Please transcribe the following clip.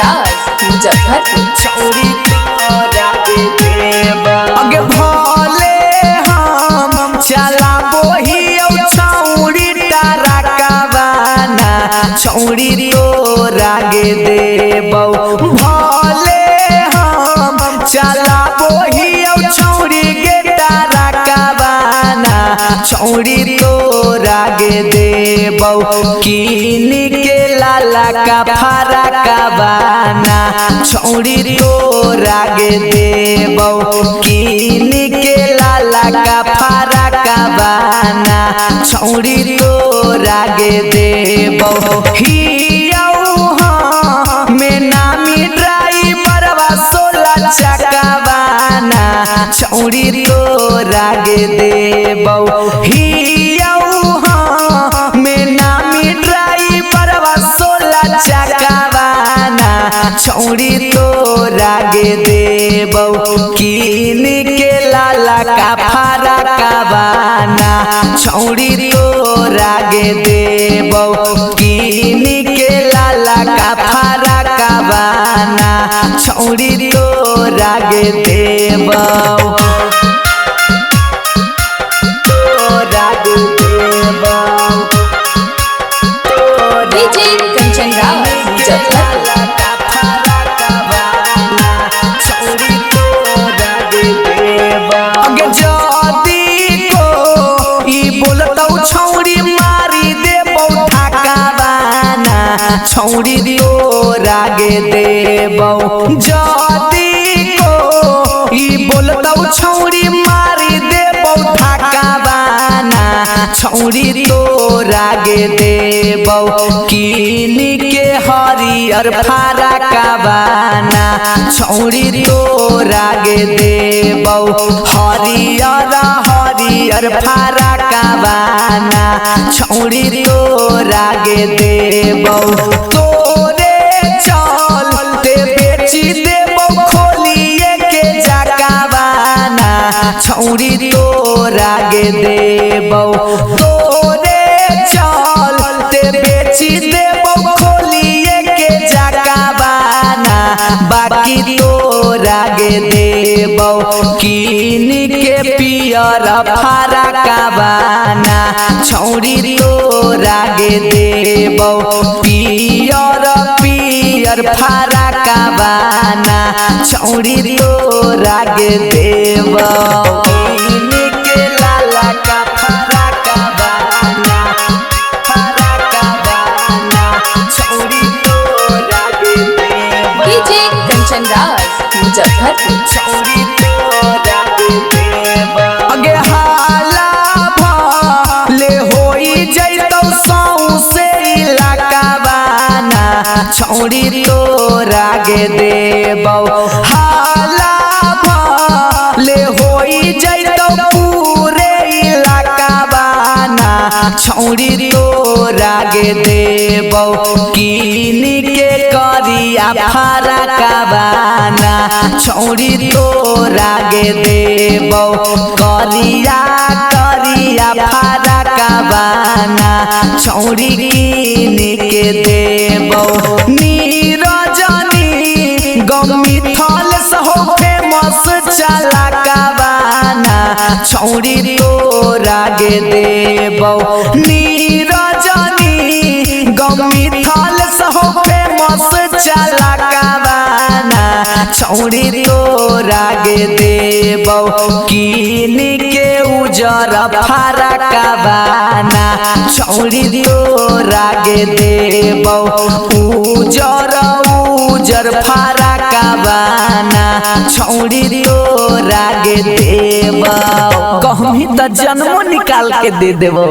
राज मुजफ्फरपुर। छौरी तोरा के देबो अगे भले हम चला बोही छौरी तारा कबाना छौरी तोरा के देबो भले हम चला बोही छौरी गे तारा कबाना छौरी तोरा के देबो कीन के लाला का फारा कबाना छौरी तोरा के देबो कीन के लाला का फारा कबाना छौरी तोरा के देबो में नामी ड्राइवरवा 16 चकवाना छौरी तोरा के देबो में नामी ड्राइवरवा 16 चकवाना छौरी तोरा के देबो कीन के लाला का फारा कबाना छौरी तोरा के देबो कीन के लाला का फारा कबाना छौरी तोरा के देबो तोरा के देबो डीजे कंचन राज मुजफ्फरपुर। अगे जदी को ई बोलतौ छौरी मारी देबो ठकाबाना छौरी तोरा के देबो जदी को ई बोलतौ छौरी मारी देबो ठकाबाना छौरी तोरा के देबो कीन के हरियर फारा कबाना छौरी तोरा के देबो हरियर हरियर फारा कबाना छौरी तोरा के देबो तोरे चलते बेची देबो खोलिए के जकाबाना छौरी तोरा के देबो तोरे चलते बेची देबो खोलिए के जकाबाना बाकी तोरा के देबो कीन के पियर फारा कबाना छौरी तोरा के देबो पियर पियर फारा कबाना छौरी तोरा के देबो कीन के लाला का फारा कबाना छौरी तोरा के देबो डीजे कंचन राज मुजफ्फरपुर। छौरी तोरा के देबो अगे हाला भले होई जइतौ सौंसे इलाकाबाना छौरी तोरा के देबो हाला भले होई जइतौ पूरे इलाकाबाना छौरी तोरा के देबो कीन के करिया फारा कबाना छौरी तोरा के देबो करिया करिया फारा कबाना छौरी कीन के देबो नीरजनी गमिथल सहो फेमस चला कबाना छौरी तोरा के देबो नीरजनी गमिथल सहो फेमस चला कबाना छौरी तोरा के देबो कीन के उजर फारा कबाना छौरी तोरा के देबो उजर उजर फारा कबाना छौरी तोरा के देबो कहमी त जन्मो निकाल के दे देबो।